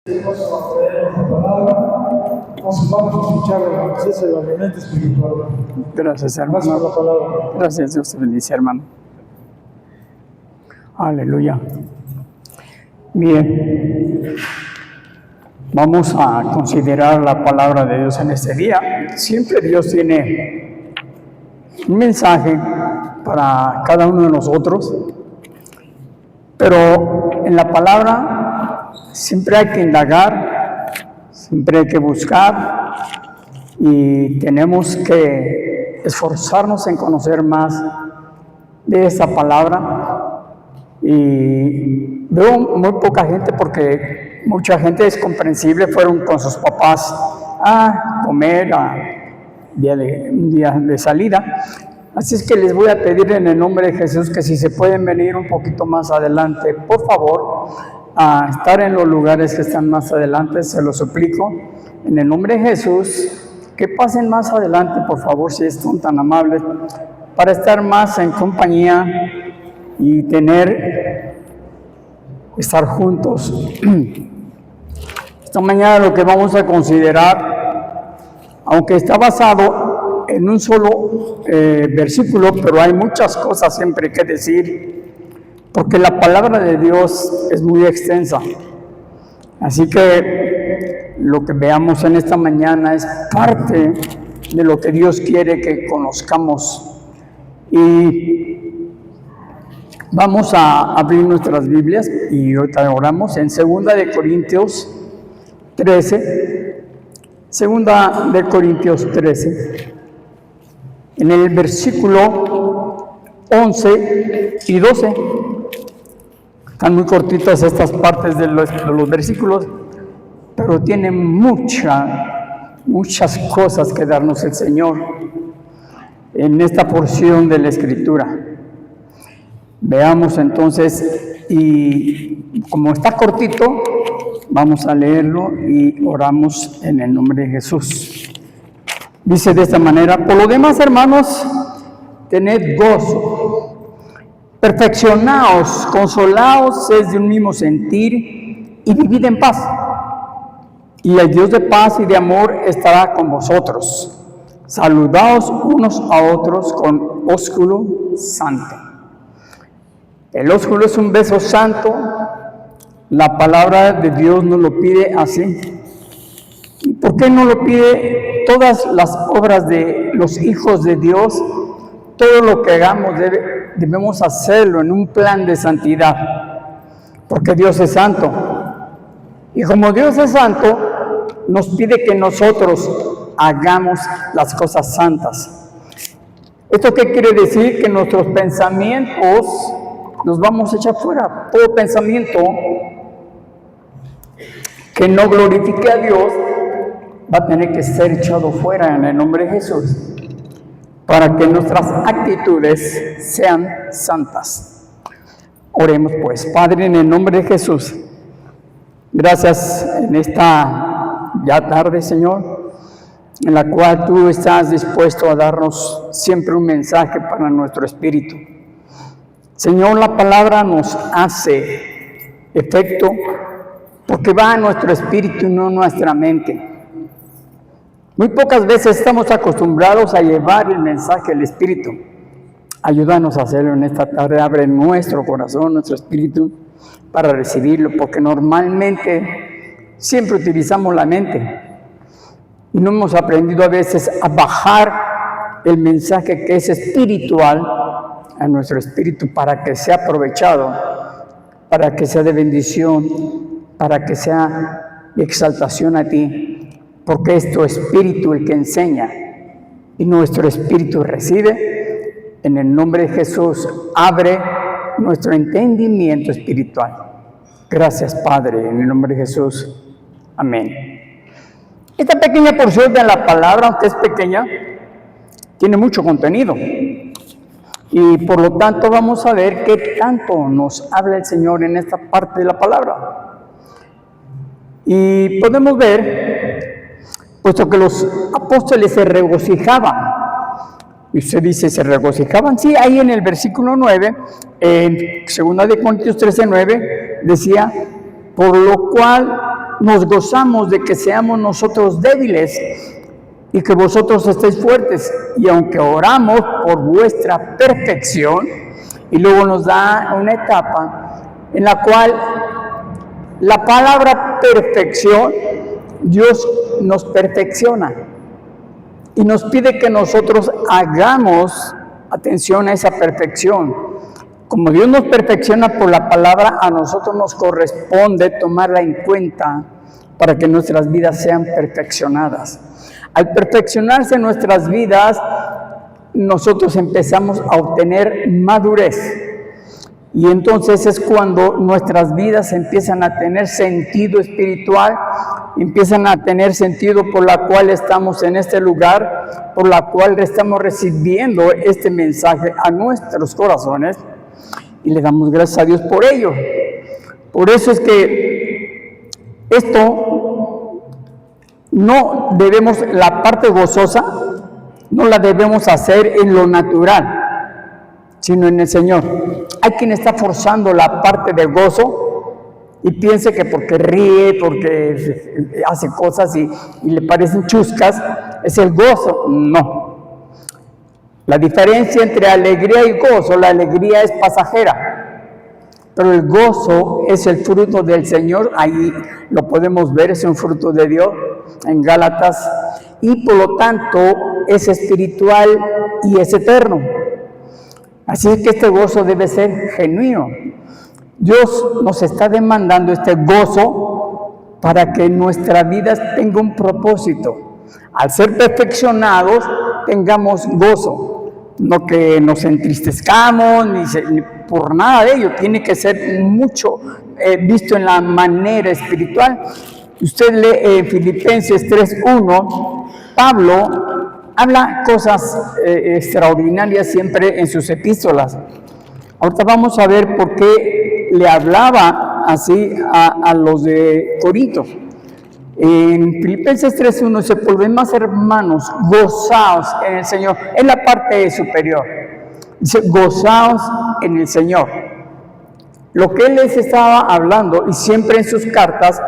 Vamos a leer la palabra. Vamos a escuchar el ambiente espiritual. Gracias, hermano. Gracias por la palabra. Gracias, Dios te bendice, hermano. Aleluya. Bien. Vamos a considerar la palabra de Dios en este día. Siempre Dios tiene un mensaje para cada uno de nosotros, pero en la palabra siempre hay que indagar, siempre hay que buscar y tenemos que esforzarnos en conocer más de esa palabra. Y veo muy poca gente, porque mucha gente es comprensible, fueron con sus papás a comer un día de salida. Así es que les voy a pedir en el nombre de Jesús que si se pueden venir un poquito más adelante, por favor, a estar en los lugares que están más adelante, se lo suplico. En el nombre de Jesús, que pasen más adelante, por favor, si son tan amables, para estar más en compañía y estar juntos. Esta mañana lo que vamos a considerar, aunque está basado en un solo versículo, pero hay muchas cosas siempre que decir, porque la palabra de Dios es muy extensa. Así que lo que veamos en esta mañana es parte de lo que Dios quiere que conozcamos. Y vamos a abrir nuestras Biblias y ahorita oramos en 2 de Corintios 13. 2 de Corintios 13. En el versículo 11 y 12. Están muy cortitas estas partes de los versículos, pero tienen muchas cosas que darnos el Señor en esta porción de la Escritura. Veamos entonces, y como está cortito, vamos a leerlo y oramos en el nombre de Jesús. Dice de esta manera: por lo demás, hermanos, tened gozo, perfeccionaos, consolaos, es de un mismo sentir y vivid en paz. Y el Dios de paz y de amor estará con vosotros. Saludaos unos a otros con ósculo santo. El ósculo es un beso santo. La palabra de Dios nos lo pide así. ¿Y por qué no lo pide? Todas las obras de los hijos de Dios, todo lo que hagamos debemos hacerlo en un plan de santidad, porque Dios es santo. Y como Dios es santo, nos pide que nosotros hagamos las cosas santas. ¿Esto qué quiere decir? Que nuestros pensamientos los vamos a echar fuera. Todo pensamiento que no glorifique a Dios va a tener que ser echado fuera en el nombre de Jesús, para que nuestras actitudes sean santas. Oremos pues. Padre, en el nombre de Jesús, gracias en esta ya tarde, Señor, en la cual tú estás dispuesto a darnos siempre un mensaje para nuestro espíritu. Señor, la palabra nos hace efecto porque va a nuestro espíritu y no a nuestra mente. Muy pocas veces estamos acostumbrados a llevar el mensaje del Espíritu. Ayúdanos a hacerlo en esta tarde. Abre nuestro corazón, nuestro espíritu, para recibirlo, porque normalmente siempre utilizamos la mente y no hemos aprendido a veces a bajar el mensaje que es espiritual a nuestro espíritu, para que sea aprovechado, para que sea de bendición, para que sea de exaltación a ti, porque es tu espíritu el que enseña y nuestro espíritu recibe. En el nombre de Jesús, abre nuestro entendimiento espiritual. Gracias, Padre, en el nombre de Jesús. Amén. Esta pequeña porción de la palabra, aunque es pequeña, tiene mucho contenido. Y por lo tanto vamos a ver qué tanto nos habla el Señor en esta parte de la palabra. Y podemos ver, puesto que los apóstoles se regocijaban. Y usted dice, ¿se regocijaban? Sí, ahí en el versículo 9, en 2 de Corintios 13:9, decía, por lo cual nos gozamos de que seamos nosotros débiles y que vosotros estéis fuertes. Y aunque oramos por vuestra perfección, y luego nos da una etapa en la cual la palabra perfección, Dios nos perfecciona y nos pide que nosotros hagamos atención a esa perfección. Como Dios nos perfecciona por la palabra, a nosotros nos corresponde tomarla en cuenta para que nuestras vidas sean perfeccionadas. Al perfeccionarse nuestras vidas, nosotros empezamos a obtener madurez. Y entonces es cuando nuestras vidas empiezan a tener sentido espiritual, empiezan a tener sentido por la cual estamos en este lugar, por la cual estamos recibiendo este mensaje a nuestros corazones. Y le damos gracias a Dios por ello. Por eso es que esto no debemos, la parte gozosa, no la debemos hacer en lo natural, sino en el Señor. Hay quien está forzando la parte de gozo y piensa que porque ríe, porque hace cosas y le parecen chuscas, es el gozo. No. La diferencia entre alegría y gozo, la alegría es pasajera, pero el gozo es el fruto del Señor. Ahí lo podemos ver, es un fruto de Dios en Gálatas, y por lo tanto es espiritual y es eterno. Así es que este gozo debe ser genuino. Dios nos está demandando este gozo para que nuestra vida tenga un propósito. Al ser perfeccionados, tengamos gozo. No que nos entristezcamos, ni por nada de ello. Tiene que ser mucho visto en la manera espiritual. Usted lee en Filipenses 3:1, Pablo habla cosas extraordinarias siempre en sus epístolas. Ahorita vamos a ver por qué le hablaba así a los de Corinto. En Filipenses 3:1 dice: por demás, hermanos, gozaos en el Señor. En la parte superior dice: gozaos en el Señor. Lo que él les estaba hablando, y siempre en sus cartas,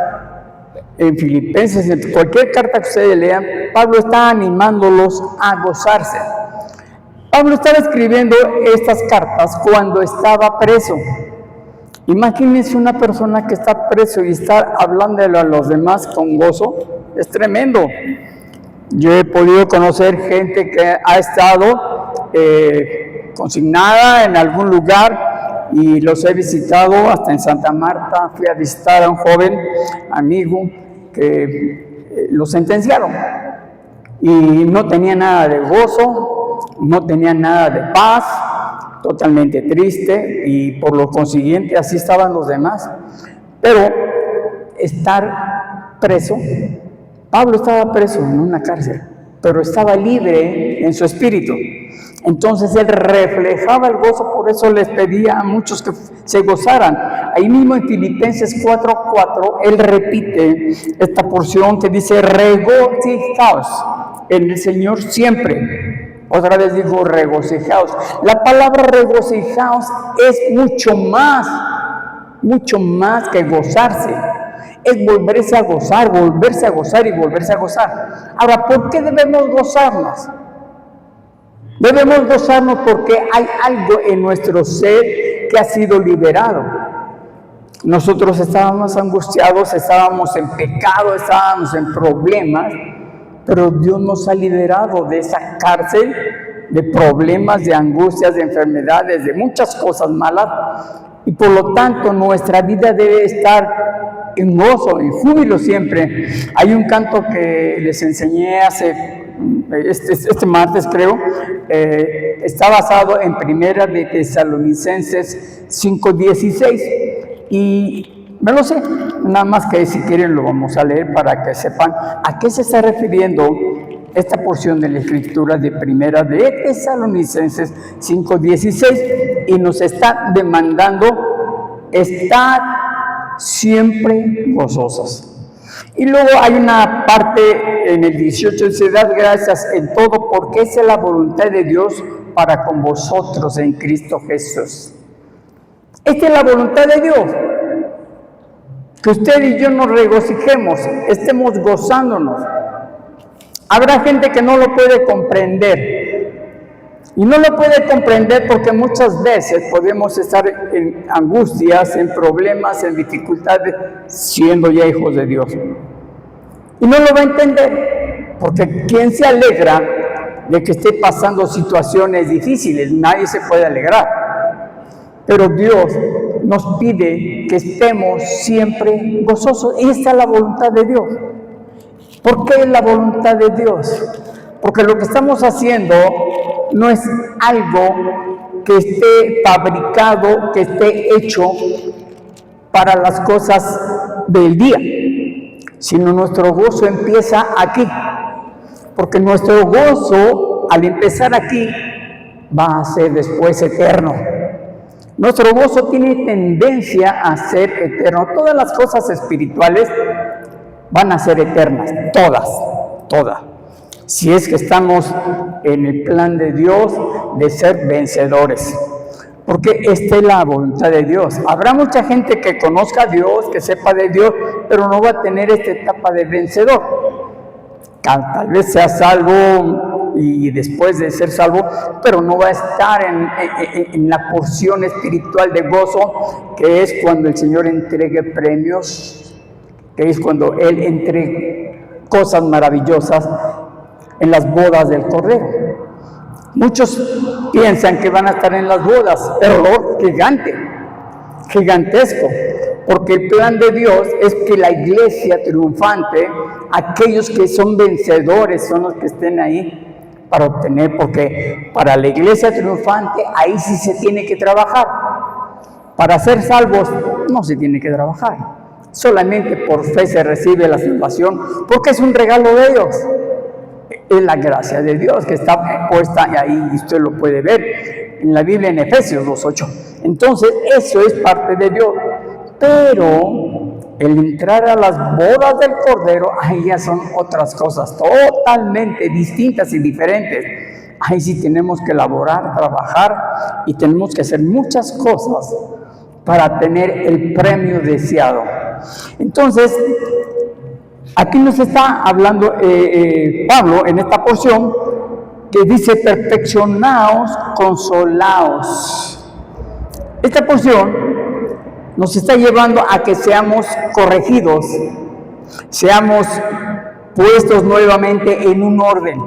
en Filipenses, en cualquier carta que ustedes lean, Pablo está animándolos a gozarse. Pablo estaba escribiendo estas cartas cuando estaba preso. Imagínense una persona que está preso y está hablándole a los demás con gozo. Es tremendo. Yo he podido conocer gente que ha estado consignada en algún lugar y los he visitado hasta en Santa Marta. Fui a visitar a un joven amigo que lo sentenciaron y no tenía nada de gozo, no tenía nada de paz, totalmente triste, y por lo consiguiente así estaban los demás. Pero estar preso, Pablo estaba preso en una cárcel, pero estaba libre en su espíritu. Entonces él reflejaba el gozo, por eso les pedía a muchos que se gozaran. Ahí mismo en Filipenses 4:4, él repite esta porción que dice: regocijaos en el Señor siempre. Otra vez digo regocijaos. La palabra regocijaos es mucho más que gozarse. Es volverse a gozar y volverse a gozar. Ahora, ¿por qué debemos gozarnos? Debemos gozarnos porque hay algo en nuestro ser que ha sido liberado. Nosotros estábamos angustiados, estábamos en pecado, estábamos en problemas, pero Dios nos ha liberado de esa cárcel de problemas, de angustias, de enfermedades, de muchas cosas malas, y por lo tanto nuestra vida debe estar en gozo, en júbilo siempre. Hay un canto que les enseñé este martes, creo, está basado en Primera de Tesalonicenses 5:16, y me lo sé, nada más que si quieren lo vamos a leer para que sepan a qué se está refiriendo esta porción de la Escritura de Primera de Tesalonicenses 5:16, y nos está demandando estar siempre gozosos. Y luego hay una parte en el 18, dice: dad gracias en todo, porque esa es la voluntad de Dios para con vosotros en Cristo Jesús. Esta es la voluntad de Dios. que usted y yo nos regocijemos, estemos gozándonos. Habrá gente que no lo puede comprender. Y no lo puede comprender porque muchas veces podemos estar en angustias, en problemas, en dificultades, siendo ya hijos de Dios. Y no lo va a entender, porque ¿quién se alegra de que esté pasando situaciones difíciles? Nadie se puede alegrar. Pero Dios nos pide que estemos siempre gozosos. Y esta es la voluntad de Dios. ¿Por qué es la voluntad de Dios? Porque lo que estamos haciendo no es algo que esté fabricado, que esté hecho para las cosas del día, sino nuestro gozo empieza aquí, porque nuestro gozo al empezar aquí va a ser después eterno. Nuestro gozo tiene tendencia a ser eterno. Todas las cosas espirituales van a ser eternas, todas. Si es que estamos en el plan de Dios de ser vencedores. Porque esta es la voluntad de Dios. Habrá mucha gente que conozca a Dios, que sepa de Dios, pero no va a tener esta etapa de vencedor. Tal vez sea salvo y después de ser salvo, pero no va a estar en la porción espiritual de gozo, que es cuando el Señor entregue premios, que es cuando Él entregue cosas maravillosas en las bodas del Cordero. Muchos piensan que van a estar en las bodas. Error gigantesco, porque el plan de Dios es que la iglesia triunfante, aquellos que son vencedores, son los que estén ahí para obtener, porque para la iglesia triunfante ahí sí se tiene que trabajar. Para ser salvos no se tiene que trabajar, solamente por fe se recibe la salvación, porque es un regalo de Dios. Es la gracia de Dios que está puesta ahí, y usted lo puede ver en la Biblia en Efesios 2:8. Entonces, eso es parte de Dios. Pero el entrar a las bodas del Cordero, ahí ya son otras cosas totalmente distintas y diferentes. Ahí sí tenemos que elaborar, trabajar y tenemos que hacer muchas cosas para tener el premio deseado. Entonces, aquí nos está hablando Pablo en esta porción que dice: perfeccionaos, consolaos. Esta porción nos está llevando a que seamos corregidos, seamos puestos nuevamente en un orden.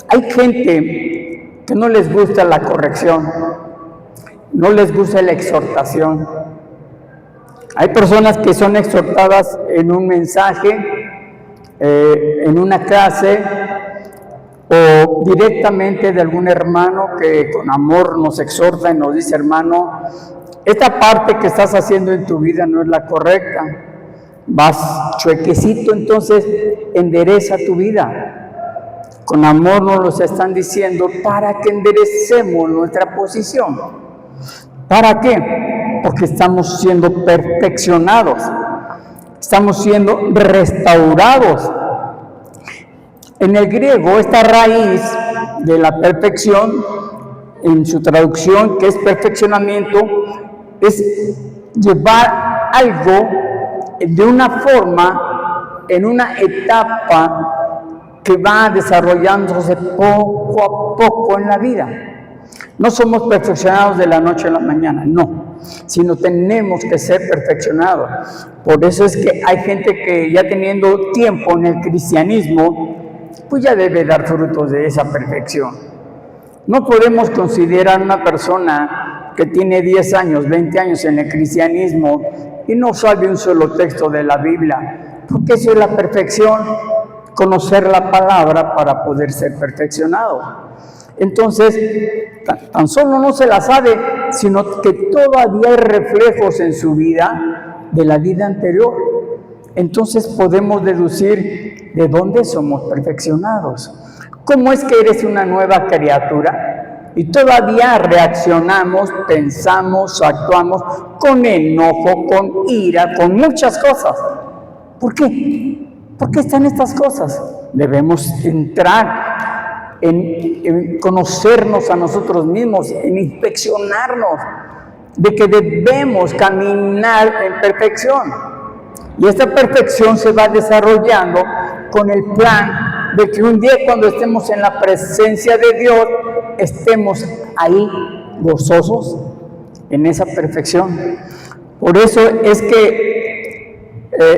Hay gente que no les gusta la corrección, no les gusta la exhortación. Hay personas que son exhortadas en un mensaje, en una clase, o directamente de algún hermano que con amor nos exhorta y nos dice: hermano, esta parte que estás haciendo en tu vida no es la correcta, vas chuequecito, entonces endereza tu vida. Con amor nos los están diciendo para que enderecemos nuestra posición. ¿Para qué? Porque estamos siendo perfeccionados, estamos siendo restaurados. En el griego, esta raíz de la perfección, en su traducción, que es perfeccionamiento, es llevar algo de una forma, en una etapa que va desarrollándose poco a poco en la vida. No somos perfeccionados de la noche a la mañana, no, sino tenemos que ser perfeccionados. Por eso es que hay gente que ya teniendo tiempo en el cristianismo, pues ya debe dar frutos de esa perfección. No podemos considerar una persona que tiene 10 años, 20 años en el cristianismo y no sabe un solo texto de la Biblia, porque eso es la perfección, conocer la palabra para poder ser perfeccionado. Entonces, tan solo no se la sabe, sino que todavía hay reflejos en su vida de la vida anterior. Entonces podemos deducir de dónde somos perfeccionados. ¿Cómo es que eres una nueva criatura? Y todavía reaccionamos, pensamos, actuamos con enojo, con ira, con muchas cosas. ¿Por qué? ¿Por qué están estas cosas? Debemos entrar en conocernos a nosotros mismos, en inspeccionarnos, de que debemos caminar en perfección. Y esta perfección se va desarrollando con el plan de que un día cuando estemos en la presencia de Dios, estemos ahí gozosos en esa perfección. Por eso es que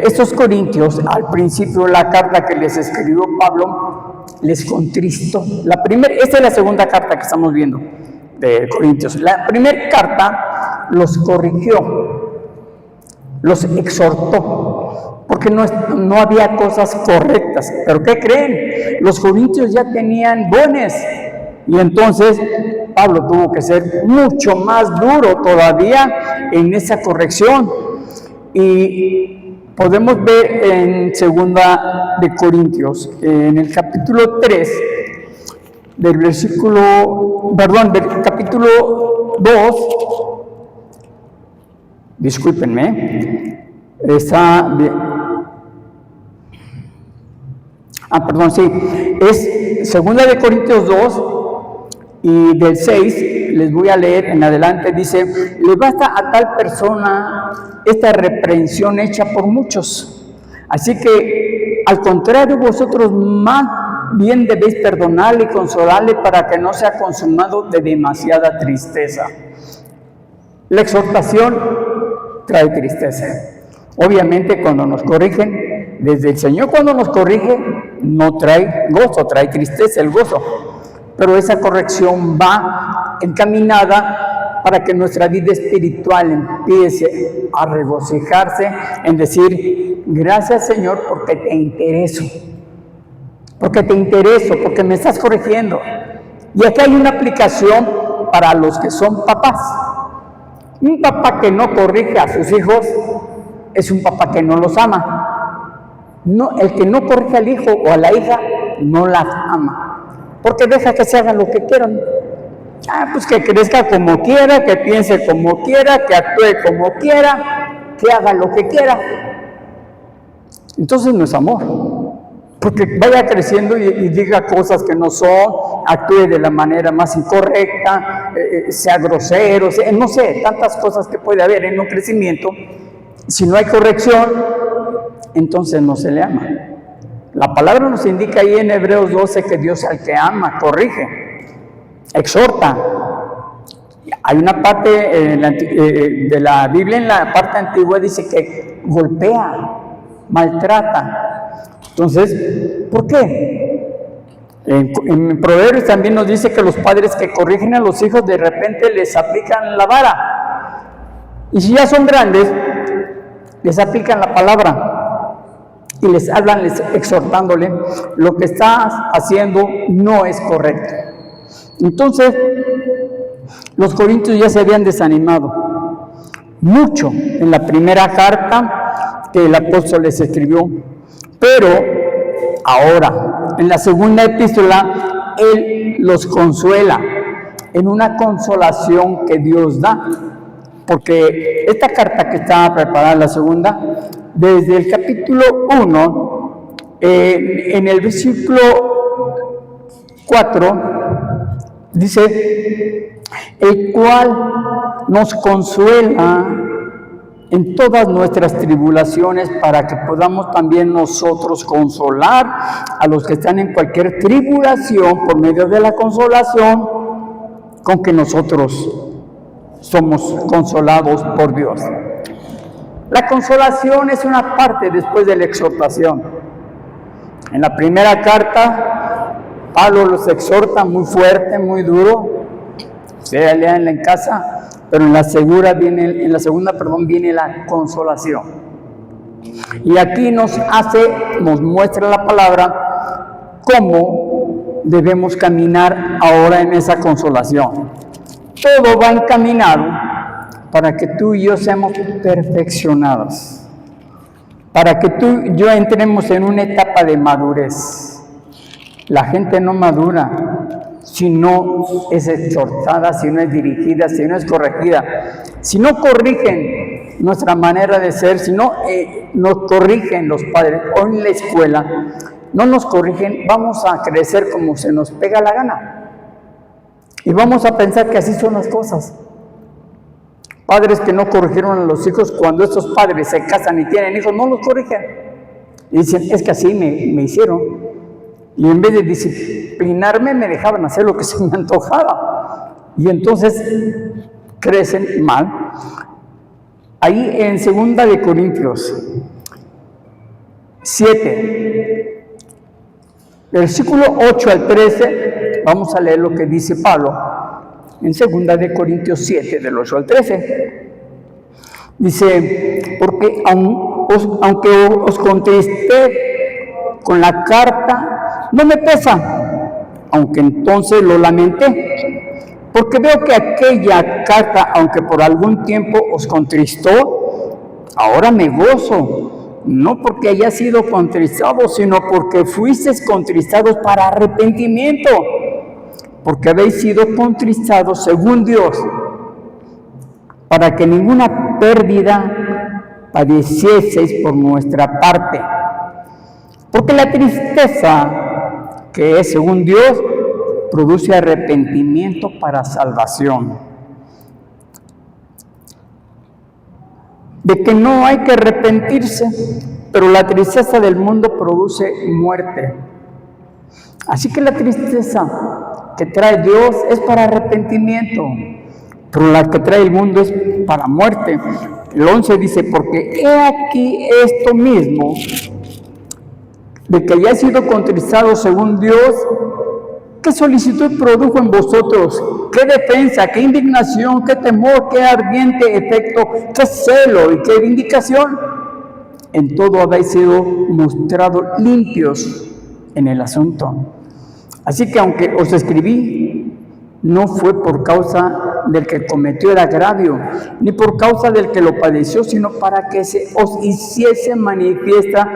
estos corintios, al principio de la carta que les escribió Pablo, les contristó. Esta es la segunda carta que estamos viendo de Corintios. La primera carta los corrigió, los exhortó, porque no había cosas correctas. ¿Pero qué creen? Los corintios ya tenían dones, y entonces Pablo tuvo que ser mucho más duro todavía en esa corrección. Y podemos ver en segunda de Corintios, en el capítulo 3, del capítulo 2, discúlpenme, está bien. Es segunda de Corintios 2 y del 6, les voy a leer en adelante, dice: le basta a tal persona esta reprensión hecha por muchos, así que al contrario vosotros más bien debéis perdonarle y consolarle para que no sea consumado de demasiada tristeza. La exhortación trae tristeza. Obviamente cuando nos corrigen, desde el Señor cuando nos corrige, no trae gozo, trae tristeza el gozo. Pero esa corrección va encaminada para que nuestra vida espiritual empiece a regocijarse en decir: gracias Señor porque te intereso, porque me estás corrigiendo. Y aquí hay una aplicación para los que son papás. Un papá que no corrige a sus hijos es un papá que no los ama. No, el que no corrige al hijo o a la hija no las ama, porque deja que se hagan lo que quieran. Pues que crezca como quiera, que piense como quiera, que actúe como quiera, que haga lo que quiera. Entonces no es amor, porque vaya creciendo y diga cosas que no son, actúe de la manera más incorrecta, sea grosero, no sé, tantas cosas que puede haber en un crecimiento. Si no hay corrección, entonces no se le ama. La palabra nos indica ahí en Hebreos 12 que Dios al que ama, corrige, exhorta. Hay una parte de la Biblia, en la parte antigua, dice que golpea, maltrata. Entonces, ¿por qué? En Proverbios también nos dice que los padres que corrigen a los hijos de repente les aplican la vara. Y si ya son grandes, les aplican la palabra y les hablan exhortándole: lo que estás haciendo no es correcto. Entonces, los corintios ya se habían desanimado mucho en la primera carta que el apóstol les escribió, pero ahora, en la segunda epístola, él los consuela en una consolación que Dios da. Porque esta carta que estaba preparada, la segunda, desde el capítulo 1, en el versículo 4, dice: el cual nos consuela en todas nuestras tribulaciones, para que podamos también nosotros consolar a los que están en cualquier tribulación por medio de la consolación con que nosotros somos consolados por Dios. La consolación es una parte después de la exhortación. En la primera carta, Pablo los exhorta muy fuerte, muy duro. Ustedes leanla en casa, pero en la segunda viene la consolación. Y aquí nos muestra la palabra cómo debemos caminar ahora en esa consolación. Todo va encaminado para que tú y yo seamos perfeccionados, para que tú y yo entremos en una etapa de madurez. La gente no madura si no es exhortada, si no es dirigida, si no es corregida. Si no corrigen nuestra manera de ser, si no nos corrigen los padres o en la escuela, no nos corrigen, vamos a crecer como se nos pega la gana. Y vamos a pensar que así son las cosas. Padres que no corrigieron a los hijos, cuando estos padres se casan y tienen hijos, no los corrigen. Y dicen, es que así me hicieron. Y en vez de disciplinarme, me dejaban hacer lo que se me antojaba. Y entonces crecen mal. Ahí en 2 de Corintios 7, versículo 8 al 13, vamos a leer lo que dice Pablo. En 2 de Corintios 7, del 8 al 13. Dice, porque aunque os contesté con la carta, no me pesa, aunque entonces lo lamenté, porque veo que aquella carta, aunque por algún tiempo os contristó, ahora me gozo, no porque haya sido contristado, sino porque fuisteis contristados para arrepentimiento, porque habéis sido contristados según Dios, para que ninguna pérdida padecieseis por nuestra parte. Porque la tristeza, que es según Dios, produce arrepentimiento para salvación. De que no hay que arrepentirse, pero la tristeza del mundo produce muerte. Así que la tristeza que trae Dios es para arrepentimiento, pero la que trae el mundo es para muerte. El 11 dice, porque he aquí esto mismo, de que haya sido contristado según Dios, ¿qué solicitud produjo en vosotros? ¿Qué defensa? ¿Qué indignación? ¿Qué temor? ¿Qué ardiente efecto? ¿Qué celo? ¿Y qué vindicación? En todo habéis sido mostrados limpios en el asunto. Así que aunque os escribí, no fue por causa del que cometió el agravio, ni por causa del que lo padeció, sino para que se os hiciese manifiesta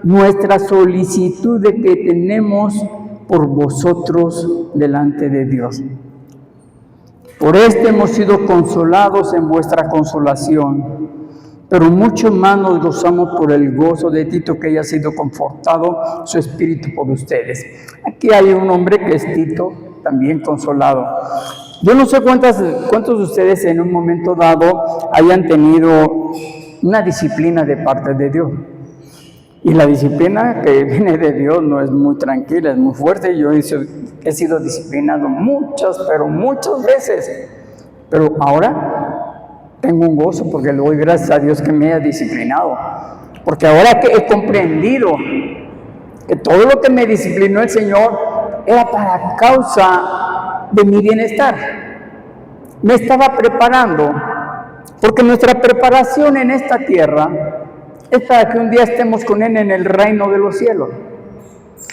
nuestra solicitud de que tenemos por vosotros delante de Dios. Por esto hemos sido consolados en vuestra consolación, pero mucho más nos gozamos por el gozo de Tito, que haya sido confortado su espíritu por ustedes. Aquí hay un hombre que es Tito, también consolado. Yo no sé cuántos de ustedes en un momento dado hayan tenido una disciplina de parte de Dios. Y la disciplina que viene de Dios no es muy tranquila, es muy fuerte. Yo he sido disciplinado muchas veces. Pero ahora tengo un gozo porque le doy gracias a Dios que me haya disciplinado. Porque ahora que he comprendido que todo lo que me disciplinó el Señor era para causa de mi bienestar. Me estaba preparando, porque nuestra preparación en esta tierra es para que un día estemos con Él en el reino de los cielos.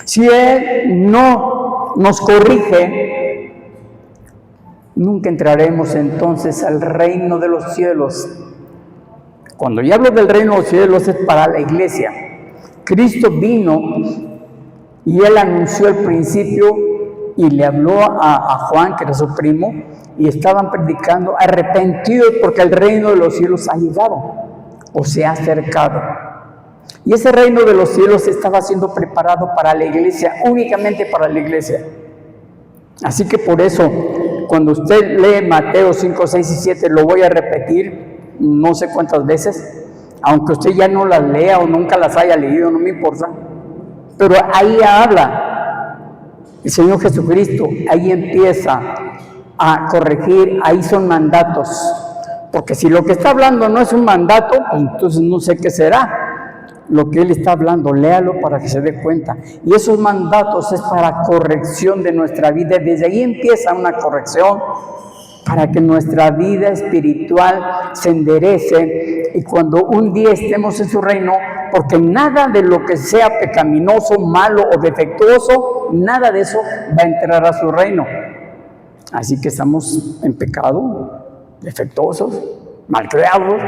Si Él no nos corrige, nunca entraremos entonces al reino de los cielos. Cuando yo hablo del reino de los cielos es para la iglesia. Cristo vino y Él anunció al principio y le habló a Juan, que era su primo, y estaban predicando arrepentidos porque el reino de los cielos ha llegado o se ha acercado. Y ese reino de los cielos estaba siendo preparado para la iglesia, únicamente para la iglesia. Así que por eso, cuando usted lee Mateo 5, 6 y 7, lo voy a repetir no sé cuántas veces, aunque usted ya no las lea o nunca las haya leído, no me importa. Pero ahí habla el Señor Jesucristo, ahí empieza a corregir, ahí son mandatos. Porque si lo que está hablando no es un mandato, pues entonces no sé qué será. Lo que Él está hablando, léalo para que se dé cuenta. Y esos mandatos es para corrección de nuestra vida. Desde ahí empieza una corrección para que nuestra vida espiritual se enderece y cuando un día estemos en su reino, porque nada de lo que sea pecaminoso, malo o defectuoso, nada de eso va a entrar a su reino. Así que estamos en pecado, defectuosos, malcriados,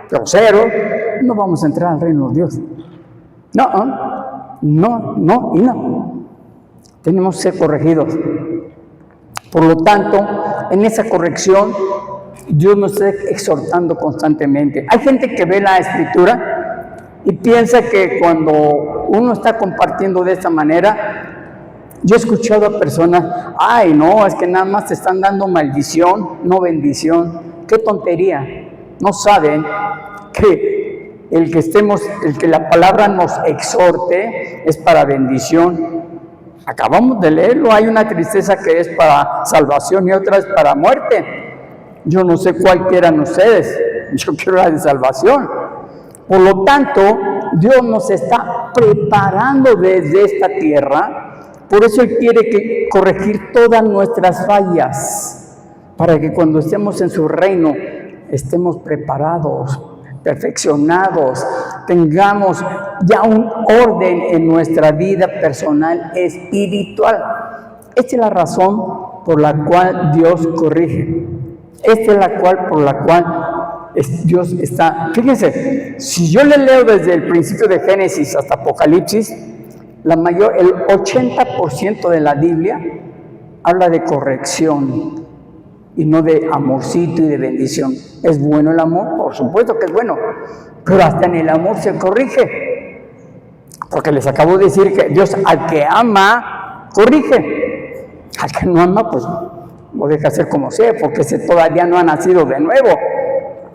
groseros, no vamos a entrar al reino de Dios. No. Tenemos que ser corregidos. Por lo tanto, en esa corrección, Dios nos está exhortando constantemente. Hay gente que ve la Escritura y piensa que cuando uno está compartiendo de esta manera, yo he escuchado a personas, ay no, es que nada más te están dando maldición, no bendición. ¡Qué tontería! no saben que el que la palabra nos exhorte es para bendición. Acabamos de leerlo, hay una tristeza que es para salvación y otra es para muerte. Yo no sé cuál quieran ustedes, yo quiero la de salvación. Por lo tanto, Dios nos está preparando desde esta tierra, por eso Él quiere corregir todas nuestras fallas, para que cuando estemos en su reino, estemos preparados, perfeccionados, tengamos ya un orden en nuestra vida personal espiritual. Esta es la razón por la cual Dios corrige. Esta es por la cual Dios está. Fíjense, si yo le leo desde el principio de Génesis hasta Apocalipsis, el 80% de la Biblia habla de corrección y no de amorcito y de bendición. ¿Es bueno el amor? Por supuesto que es bueno, pero hasta en el amor se corrige. Porque les acabo de decir que Dios al que ama, corrige. Al que no ama, pues lo deja hacer como sea, porque ese todavía no ha nacido de nuevo.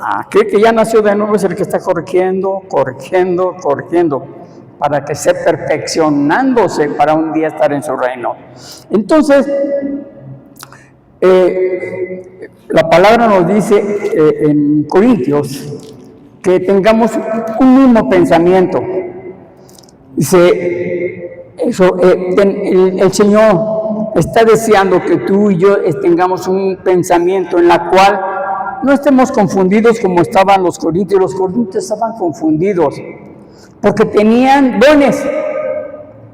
Aquel que ya nació de nuevo es el que está corrigiendo, para que esté perfeccionándose para un día estar en su reino. Entonces, la palabra nos dice en Corintios que tengamos un mismo pensamiento. Dice, el Señor está deseando que tú y yo tengamos un pensamiento en la cual no estemos confundidos como estaban los corintios. Los corintios estaban confundidos porque tenían dones,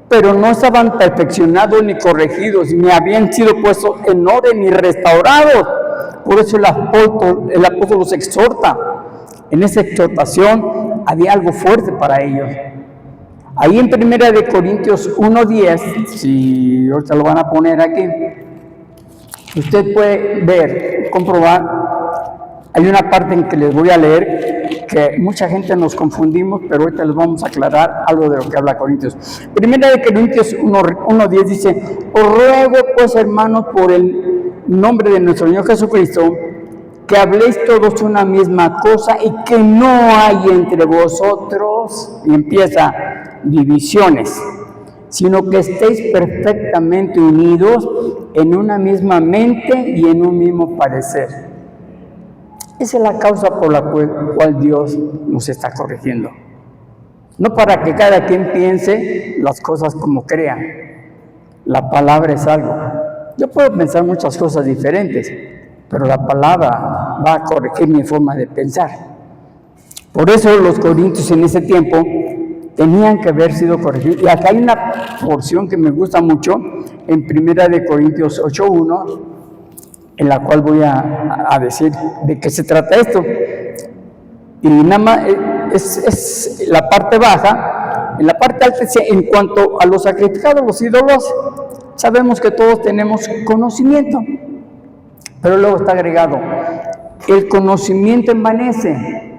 pero no estaban perfeccionados ni corregidos, ni habían sido puestos en orden ni restaurados. Por eso el apóstol los exhorta. En esa exhortación había algo fuerte para ellos. Ahí en 1 Corintios 1:10, si ahorita lo van a poner aquí, usted puede ver, comprobar. Hay una parte en que les voy a leer que mucha gente nos confundimos, pero ahorita les vamos a aclarar algo de lo que habla Corintios. 1 Corintios 1:10 dice: os ruego pues, hermanos, por el nombre de nuestro Señor Jesucristo, que habléis todos una misma cosa y que no hay entre vosotros, y empieza, divisiones, sino que estéis perfectamente unidos en una misma mente y en un mismo parecer. Esa es la causa por la cual Dios nos está corrigiendo. No para que cada quien piense las cosas como crea. La palabra es algo. Yo puedo pensar muchas cosas diferentes, pero la palabra va a corregir mi forma de pensar. Por eso los corintios en ese tiempo tenían que haber sido corregidos. Y acá hay una porción que me gusta mucho, en 1 Corintios 8:1, en la cual voy a decir de qué se trata esto. Y nada más es la parte baja. En la parte alta dice: en cuanto a los sacrificados, los ídolos, sabemos que todos tenemos conocimiento. Pero luego está agregado: el conocimiento envanece,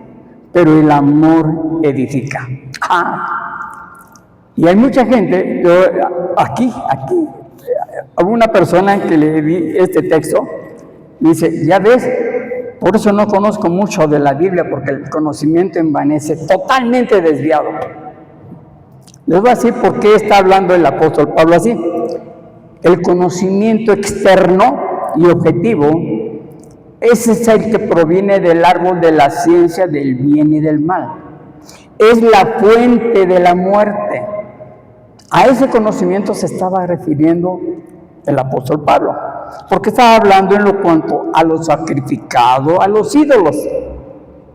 pero el amor edifica. Y hay mucha gente, aquí, hubo una persona que le di este texto, dice: ya ves, por eso no conozco mucho de la Biblia, porque el conocimiento envanece, totalmente desviado. Les voy a decir por qué está hablando el apóstol Pablo así. El conocimiento externo y objetivo, ese es el que proviene del árbol de la ciencia del bien y del mal. Es la fuente de la muerte. A ese conocimiento se estaba refiriendo el apóstol Pablo, porque estaba hablando en lo cuanto a lo sacrificado, a los ídolos.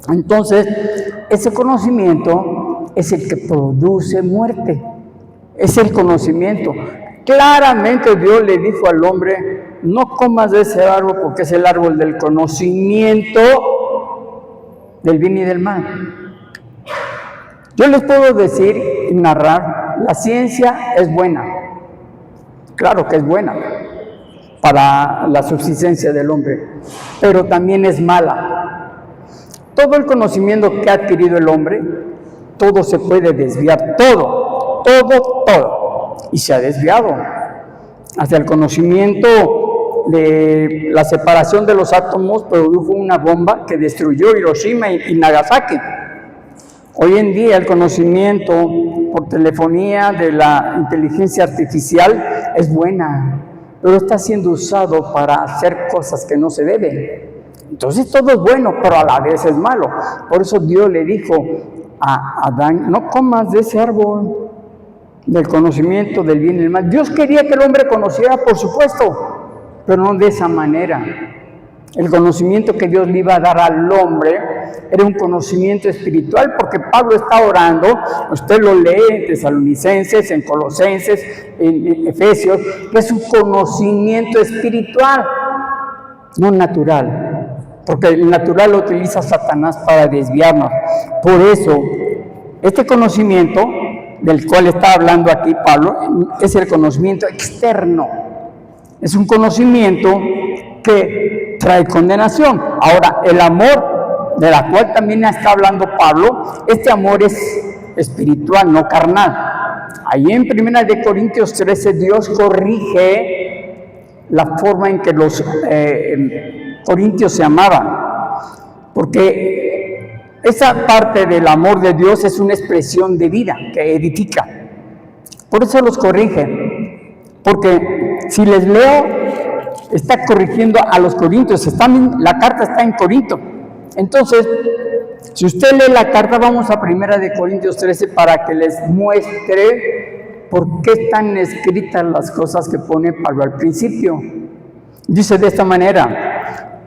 Entonces, ese conocimiento es el que produce muerte. Es el conocimiento. Claramente Dios le dijo al hombre: no comas de ese árbol, porque es el árbol del conocimiento del bien y del mal. Yo les puedo decir y narrar, la ciencia es buena. Claro que es buena para la subsistencia del hombre, pero también es mala. Todo el conocimiento que ha adquirido el hombre, todo se puede desviar, todo, y se ha desviado. Hasta el conocimiento de la separación de los átomos produjo una bomba que destruyó Hiroshima y Nagasaki. Hoy en día el conocimiento por telefonía de la inteligencia artificial es buena, pero está siendo usado para hacer cosas que no se deben. Entonces todo es bueno, pero a la vez es malo. Por eso Dios le dijo a Adán, no comas de ese árbol del conocimiento del bien y del mal. Dios quería que el hombre conociera, por supuesto, pero no de esa manera. El conocimiento que Dios le iba a dar al hombre era un conocimiento espiritual, porque Pablo está orando, usted lo lee en Tesalonicenses, en Colosenses, en Efesios, que es un conocimiento espiritual, no natural, porque el natural lo utiliza Satanás para desviarnos. Por eso, este conocimiento del cual está hablando aquí Pablo es el conocimiento externo, es un conocimiento que trae condenación. Ahora, el amor de la cual también está hablando Pablo, este amor es espiritual, no carnal. Ahí en 1 Corintios 13 Dios corrige la forma en que los corintios se amaban, porque esa parte del amor de Dios es una expresión de vida que edifica. Por eso los corrige, porque si les leo, está corrigiendo a los corintios, la carta está en Corinto. Entonces, si usted lee la carta, vamos a 1 Corintios 13 para que les muestre por qué están escritas las cosas que pone Pablo al principio. Dice de esta manera,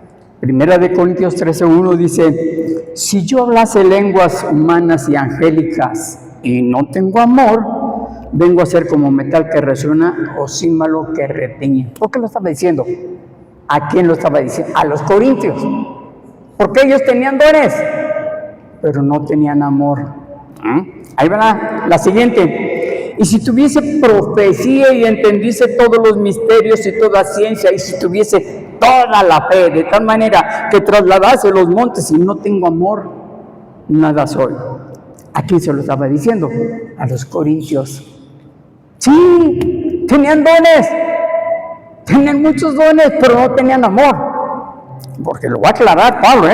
1 Corintios 13:1 dice, si yo hablase lenguas humanas y angélicas y no tengo amor, vengo a ser como metal que resuena o címbalo que retiñe. ¿Por qué lo estaba diciendo? ¿A quién lo estaba diciendo? A los corintios. Porque ellos tenían dones, pero no tenían amor. Ahí va la siguiente. Y si tuviese profecía y entendiese todos los misterios y toda ciencia, y si tuviese toda la fe, de tal manera que trasladase los montes y no tengo amor, nada soy. ¿A quién se lo estaba diciendo? A los corintios. Sí, tenían dones, tenían muchos dones, pero no tenían amor. Porque lo va a aclarar Pablo,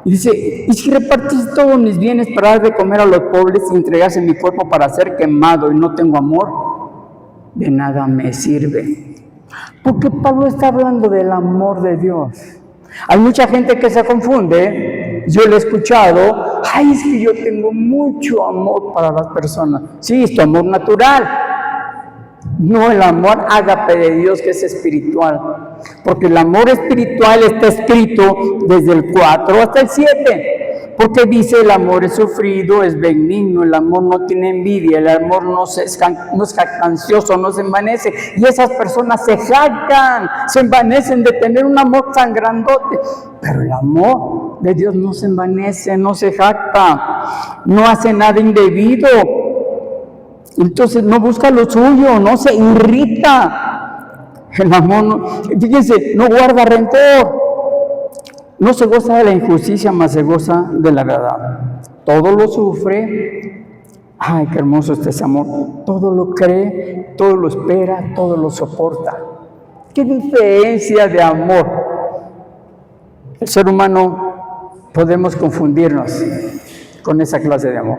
Y dice, y si repartís todos mis bienes para dar de comer a los pobres y entregase mi cuerpo para ser quemado y no tengo amor, de nada me sirve. Porque Pablo está hablando del amor de Dios. Hay mucha gente que se confunde, yo lo he escuchado, ay, es que yo tengo mucho amor para las personas. Sí, es tu amor natural. No el amor ágape de Dios, que es espiritual. Porque el amor espiritual está escrito desde el 4 hasta el 7. Porque dice, el amor es sufrido, es benigno, el amor no tiene envidia, el amor no es jactancioso, no se envanece. Y esas personas se jactan, se envanecen de tener un amor tan grandote. Pero el amor de Dios no se envanece, no se jacta, no hace nada indebido. Entonces no busca lo suyo, no se irrita. El amor, fíjense, no guarda rencor. No se goza de la injusticia, mas se goza de la verdad. Todo lo sufre. Ay, qué hermoso este es amor. Todo lo cree, todo lo espera, todo lo soporta. ¿Qué diferencia de amor? El ser humano podemos confundirnos con esa clase de amor.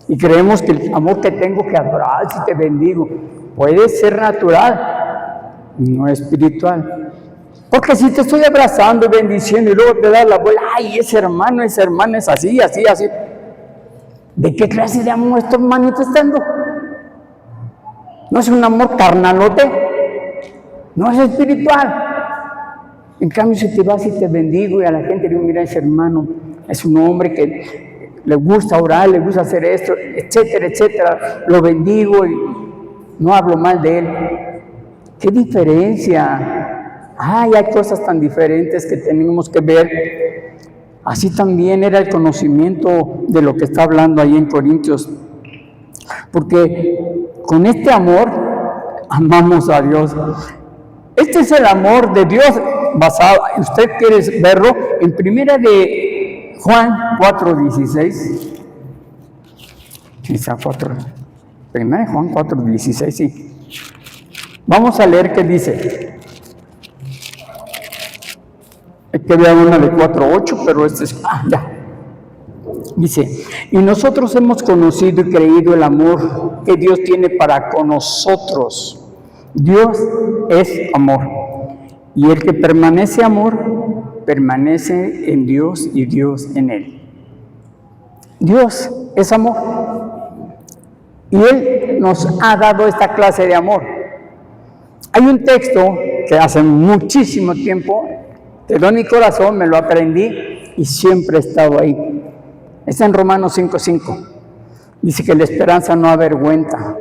Y creemos que el amor que tengo, que abrazo y te bendigo, puede ser natural, no espiritual. Porque si te estoy abrazando y bendiciendo y luego te das la vuelta, ay, ese hermano, esa hermana es así, así, así. ¿De qué clase de amor estás manifestando? No es un amor carnalote, no es espiritual. En cambio, si te vas y te bendigo y a la gente le digo, mira, ese hermano es un hombre que le gusta orar, le gusta hacer esto, etcétera, etcétera, lo bendigo y no hablo mal de él. ¿Qué diferencia? Ay, hay cosas tan diferentes que tenemos que ver. Así también era el conocimiento de lo que está hablando ahí en Corintios. Porque con este amor amamos a Dios. Este es el amor de Dios basado, usted quiere verlo en primera de Juan 4:16. Quizá 4. Primera de Juan 4:16, sí. Vamos a leer qué dice. que había una de 4:8, pero este es... ya. Dice, y nosotros hemos conocido y creído el amor que Dios tiene para con nosotros. Dios es amor. Y el que permanece amor, permanece en Dios y Dios en él. Dios es amor. Y Él nos ha dado esta clase de amor. Hay un texto que hace muchísimo tiempo quedó en mi corazón, me lo aprendí y siempre he estado ahí. Está en Romanos 5:5. Dice que la esperanza no avergüenza.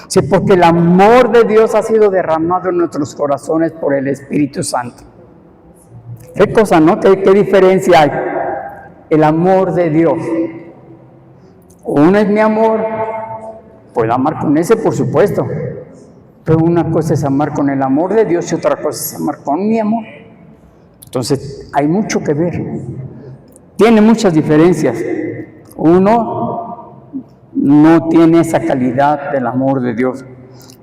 Sí, porque el amor de Dios ha sido derramado en nuestros corazones por el Espíritu Santo. ¿Qué cosa, no? ¿Qué diferencia hay? El amor de Dios. Uno es mi amor, puedo amar con ese, por supuesto. Pero una cosa es amar con el amor de Dios y otra cosa es amar con mi amor. Entonces, hay mucho que ver. Tiene muchas diferencias. Uno no tiene esa calidad del amor de Dios.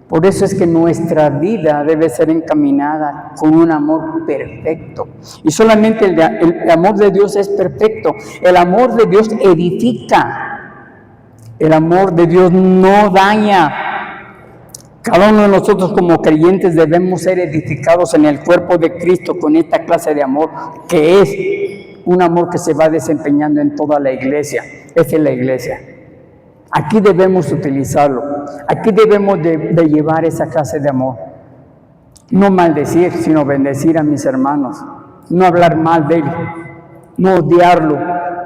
Por eso es que nuestra vida debe ser encaminada con un amor perfecto. Y solamente el amor de Dios es perfecto. El amor de Dios edifica. El amor de Dios no daña. Cada uno de nosotros como creyentes debemos ser edificados en el cuerpo de Cristo con esta clase de amor, que es un amor que se va desempeñando en toda la iglesia. Esa es la iglesia. Aquí debemos utilizarlo. Aquí debemos de llevar esa clase de amor. No maldecir, sino bendecir a mis hermanos. No hablar mal de él. No odiarlo.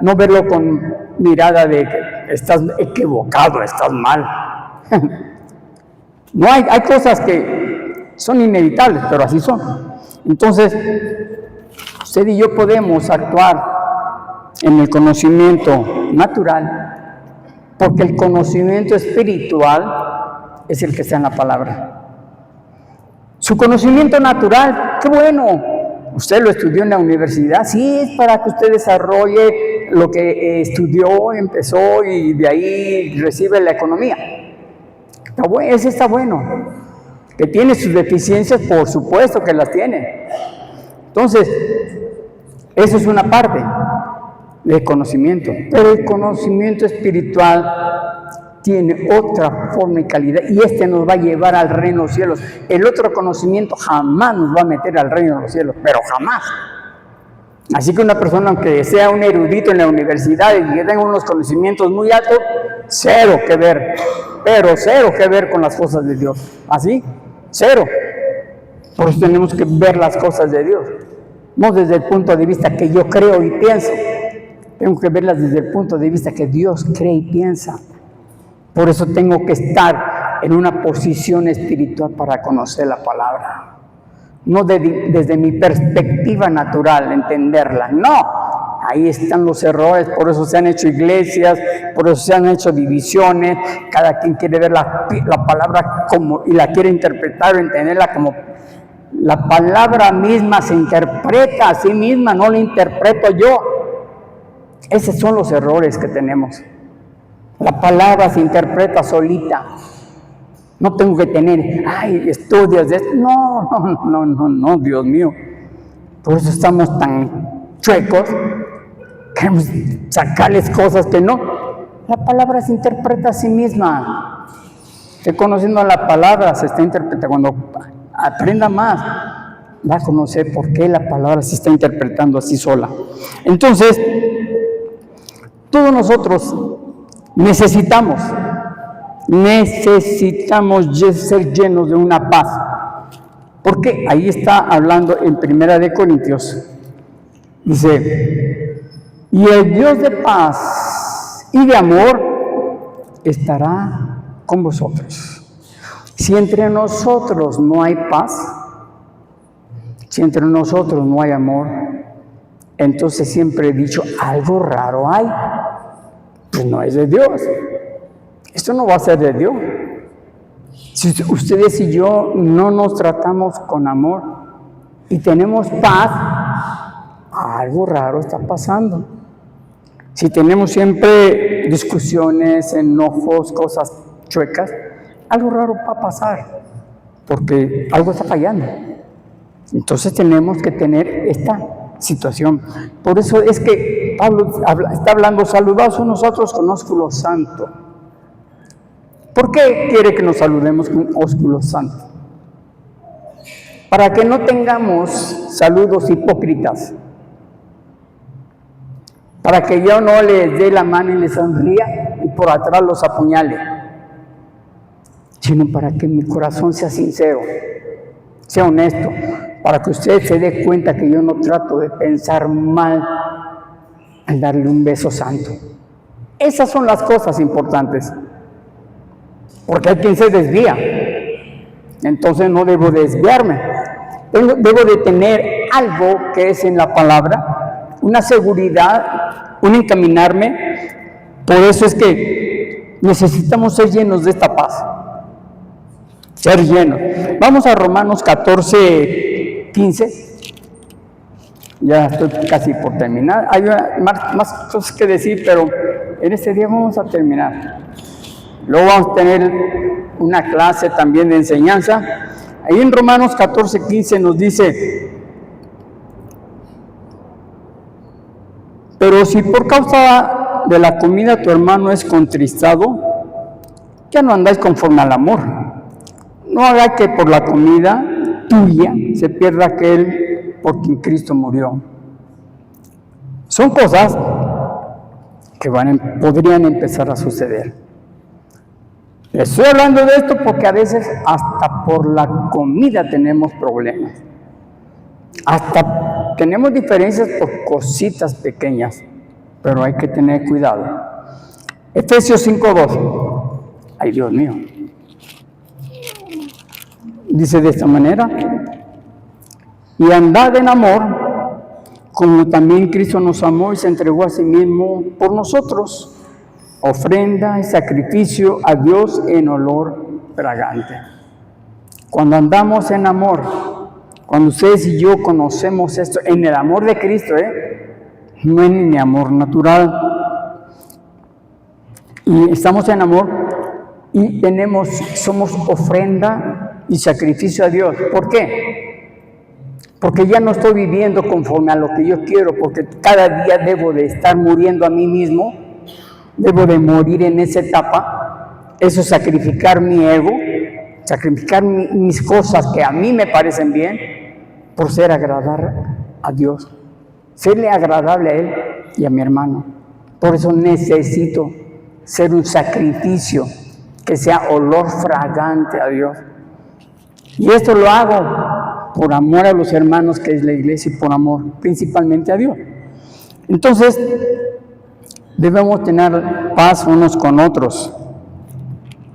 No verlo con mirada de que estás equivocado, estás mal. No hay cosas que son inevitables, pero así son. Entonces, usted y yo podemos actuar en el conocimiento natural, porque el conocimiento espiritual es el que está en la palabra. Su conocimiento natural, qué bueno, usted lo estudió en la universidad, sí, es para que usted desarrolle lo que estudió, empezó y de ahí recibe la economía. Ese está bueno. Que tiene sus deficiencias, por supuesto que las tiene. Entonces, eso es una parte del conocimiento. Pero el conocimiento espiritual tiene otra forma y calidad. Y este nos va a llevar al reino de los cielos. El otro conocimiento jamás nos va a meter al reino de los cielos. Pero jamás. Así que una persona, aunque sea un erudito en la universidad y que tenga unos conocimientos muy altos, cero que ver. Pero cero que ver con las cosas de Dios. ¿Así? Cero. Por eso tenemos que ver las cosas de Dios. No desde el punto de vista que yo creo y pienso. Tengo que verlas desde el punto de vista que Dios cree y piensa. Por eso tengo que estar en una posición espiritual para conocer la palabra. No desde mi perspectiva natural, entenderla. No. Ahí están los errores, por eso se han hecho iglesias, por eso se han hecho divisiones. Cada quien quiere ver la palabra como y la quiere interpretar o entenderla como la palabra misma se interpreta a sí misma, no la interpreto yo. Esos son los errores que tenemos. La palabra se interpreta solita. No tengo que tener, estudios de esto. No, Dios mío. Por eso estamos tan chuecos. Queremos sacarles cosas que no. La palabra se interpreta a sí misma. Usted conociendo la palabra se está interpretando. Cuando aprenda más, va a conocer por qué la palabra se está interpretando así sola. Entonces, todos nosotros necesitamos ser llenos de una paz. Porque ahí está hablando en 1 Corintios. Dice, y el Dios de paz y de amor estará con vosotros. Si entre nosotros no hay paz, si entre nosotros no hay amor, entonces siempre he dicho, algo raro hay. Pues no es de Dios. Esto no va a ser de Dios. Si ustedes y yo no nos tratamos con amor y tenemos paz, algo raro está pasando. Si tenemos siempre discusiones, enojos, cosas chuecas, algo raro va a pasar, porque algo está fallando. Entonces tenemos que tener esta situación. Por eso es que Pablo está hablando, saludados unos a otros con ósculo santo. ¿Por qué quiere que nos saludemos con ósculo santo? Para que no tengamos saludos hipócritas. Para que yo no les dé la mano y les sonría y por atrás los apuñale. Sino para que mi corazón sea sincero, sea honesto. Para que usted se dé cuenta que yo no trato de pensar mal al darle un beso santo. Esas son las cosas importantes. Porque hay quien se desvía. Entonces no debo desviarme. Debo de tener algo que es en la palabra, una seguridad, un encaminarme. Por eso es que necesitamos ser llenos de esta paz. Ser llenos. Vamos a Romanos 14, 15. Ya estoy casi por terminar. Hay más cosas que decir, pero en este día vamos a terminar. Luego vamos a tener una clase también de enseñanza. Ahí en Romanos 14, 15 nos dice: pero si por causa de la comida tu hermano es contristado, ya no andáis conforme al amor. No haga que por la comida tuya se pierda aquel por quien Cristo murió. Son cosas que podrían empezar a suceder. Estoy hablando de esto porque a veces hasta por la comida tenemos problemas. Hasta tenemos diferencias por cositas pequeñas, pero hay que tener cuidado. Efesios 5:2. Ay, Dios mío. Dice de esta manera: y andad en amor, como también Cristo nos amó y se entregó a sí mismo por nosotros, ofrenda y sacrificio a Dios en olor fragante. Cuando andamos en amor, cuando ustedes y yo conocemos esto, en el amor de Cristo, no en mi amor natural, y estamos en amor y somos ofrenda y sacrificio a Dios. ¿Por qué? Porque ya no estoy viviendo conforme a lo que yo quiero, porque cada día debo de estar muriendo a mí mismo, debo de morir en esa etapa. Eso es sacrificar mi ego, sacrificar mis cosas que a mí me parecen bien, por ser agradable a Dios, serle agradable a Él y a mi hermano. Por eso necesito ser un sacrificio que sea olor fragante a Dios. Y esto lo hago por amor a los hermanos, que es la iglesia, y por amor principalmente a Dios. Entonces, debemos tener paz unos con otros.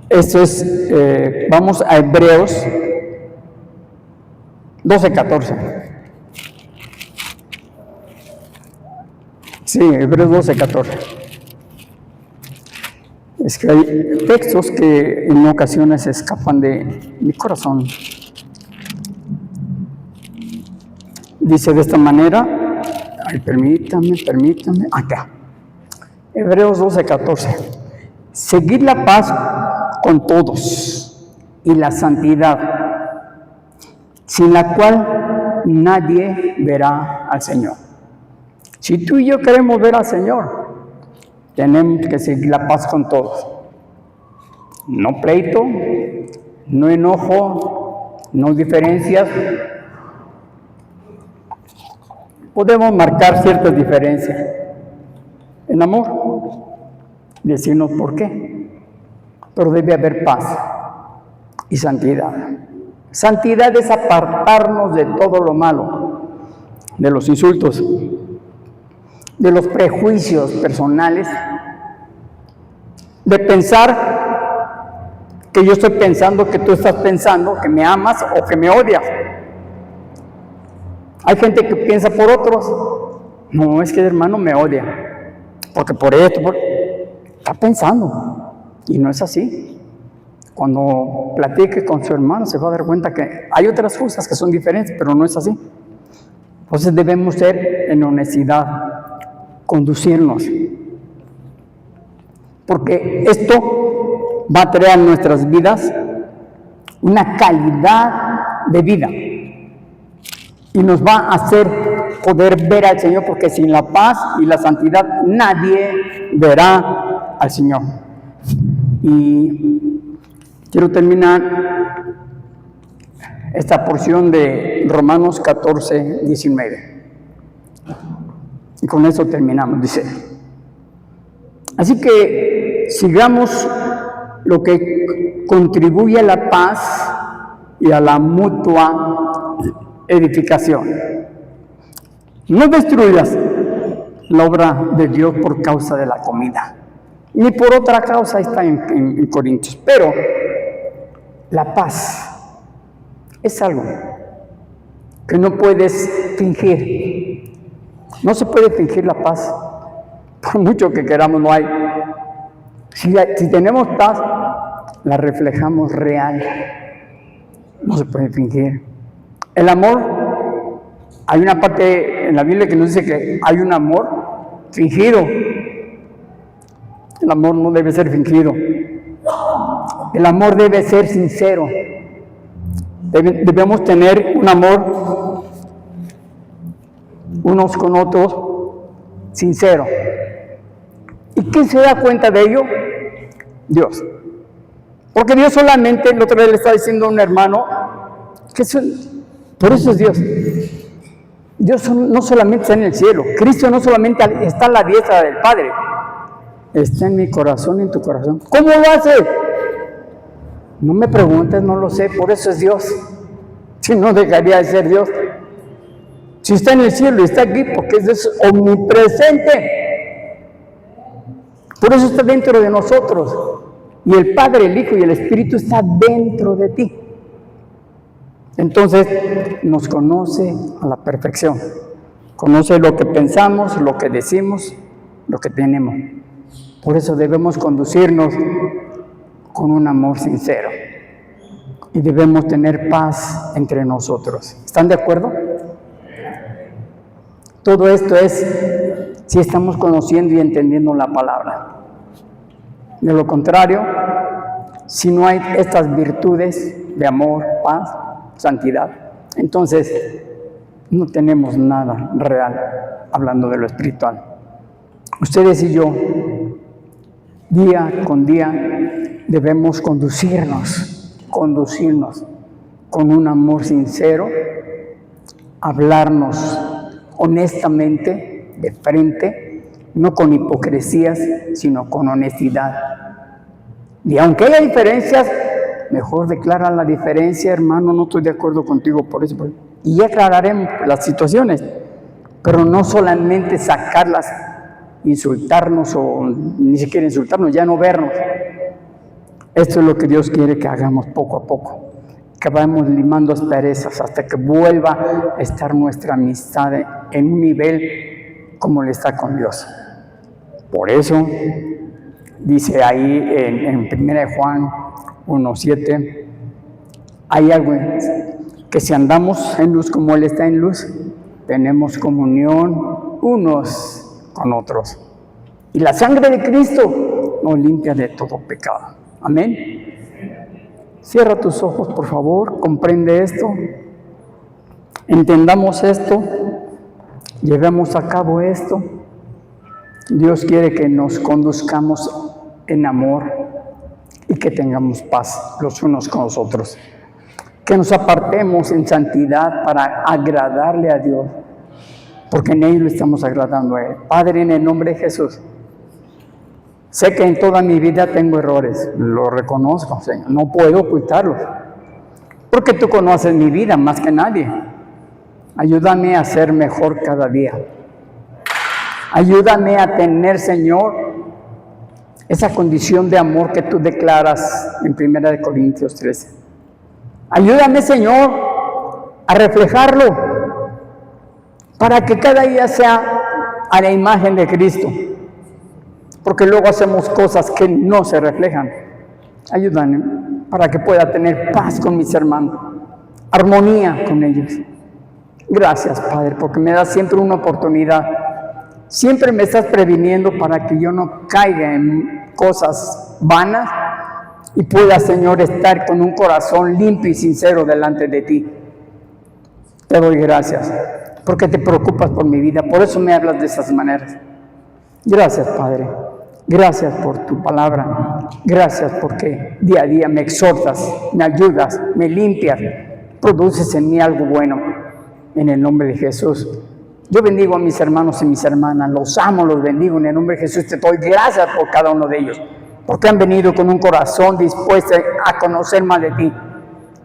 Esto es, vamos a Hebreos 12:14. Sí, Hebreos 12:14. Es que hay textos que en ocasiones escapan de mi corazón. Dice de esta manera, ay, permítame, acá. Hebreos 12:14. Seguid la paz con todos y la santidad, sin la cual nadie verá al Señor. Si tú y yo queremos ver al Señor, tenemos que seguir la paz con todos. No pleito, no enojo, no diferencias. Podemos marcar ciertas diferencias en amor, decirnos por qué, pero debe haber paz y santidad. Santidad es apartarnos de todo lo malo, de los insultos, de los prejuicios personales, de pensar que yo estoy pensando que tú estás pensando, que me amas o que me odias. Hay gente que piensa por otros. No, es que el hermano me odia, porque por esto, está pensando, y no es así. Cuando platique con su hermano se va a dar cuenta que hay otras cosas que son diferentes, pero no es así. Entonces debemos ser en honestidad, conducirnos, porque esto va a traer a nuestras vidas una calidad de vida y nos va a hacer poder ver al Señor, porque sin la paz y la santidad nadie verá al Señor. Y quiero terminar esta porción de Romanos 14, 19. Y con eso terminamos, dice. Así que sigamos lo que contribuye a la paz y a la mutua edificación. No destruyas la obra de Dios por causa de la comida, ni por otra causa, está en Corintios. Pero la paz es algo que no puedes fingir. No se puede fingir la paz. Por mucho que queramos, no hay. Si tenemos paz, la reflejamos real. No se puede fingir. El amor, hay una parte en la Biblia que nos dice que hay un amor fingido. El amor no debe ser fingido. El amor debe ser sincero. Debemos tener un amor unos con otros sincero. ¿Y quién se da cuenta de ello? Dios. Porque Dios solamente, el otro día le estaba diciendo a un hermano, por eso es Dios. Dios no solamente está en el cielo, Cristo no solamente está a la diestra del Padre, está en mi corazón y en tu corazón. ¿Cómo lo hace? No me preguntes, no lo sé, por eso es Dios. Si no, dejaría de ser Dios. Si está en el cielo y está aquí, porque es omnipresente. Por eso está dentro de nosotros. Y el Padre, el Hijo y el Espíritu está dentro de ti. Entonces, nos conoce a la perfección. Conoce lo que pensamos, lo que decimos, lo que tenemos. Por eso debemos conducirnos con un amor sincero. Y debemos tener paz entre nosotros. ¿Están de acuerdo? Todo esto es si estamos conociendo y entendiendo la palabra. De lo contrario, si no hay estas virtudes de amor, paz, santidad, entonces no tenemos nada real hablando de lo espiritual. Ustedes y yo, día con día, debemos conducirnos con un amor sincero, hablarnos honestamente, de frente, no con hipocresías, sino con honestidad. Y aunque haya diferencias, mejor declara la diferencia, hermano, no estoy de acuerdo contigo por eso. Y ya aclararemos las situaciones, pero no solamente sacarlas, insultarnos o ni siquiera insultarnos, ya no vernos. Esto es lo que Dios quiere que hagamos poco a poco. Que vayamos limando asperezas hasta que vuelva a estar nuestra amistad en un nivel como le está con Dios. Por eso dice ahí en 1 Juan 1:7, hay algo que si andamos en luz como Él está en luz, tenemos comunión unos con otros. Y la sangre de Cristo nos limpia de todo pecado. Amén. Cierra tus ojos, por favor, comprende esto, entendamos esto, llevemos a cabo esto. Dios quiere que nos conduzcamos en amor y que tengamos paz los unos con los otros. Que nos apartemos en santidad para agradarle a Dios, porque en ello le estamos agradando a Él. Padre, en el nombre de Jesús, sé que en toda mi vida tengo errores, lo reconozco, Señor, no puedo ocultarlos, porque tú conoces mi vida más que nadie. Ayúdame a ser mejor cada día. Ayúdame a tener, Señor, esa condición de amor que tú declaras en 1 Corintios 13. Ayúdame, Señor, a reflejarlo, para que cada día sea a la imagen de Cristo. Porque luego hacemos cosas que no se reflejan. Ayúdame para que pueda tener paz con mis hermanos, armonía con ellos. Gracias, Padre, porque me das siempre una oportunidad. Siempre me estás previniendo para que yo no caiga en cosas vanas y pueda, Señor, estar con un corazón limpio y sincero delante de ti. Te doy gracias. porque te preocupas por mi vida, por eso me hablas de esas maneras. Gracias, Padre. Gracias por tu palabra. Gracias porque día a día me exhortas, me ayudas, me limpias, produces en mí algo bueno. En el nombre de Jesús. Yo bendigo a mis hermanos y mis hermanas, los amo, los bendigo. En el nombre de Jesús te doy gracias por cada uno de ellos, porque han venido con un corazón dispuesto a conocer más de ti.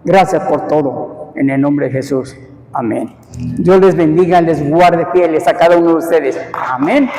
Gracias por todo. En el nombre de Jesús. Amén. Dios les bendiga, les guarde fieles a cada uno de ustedes. Amén.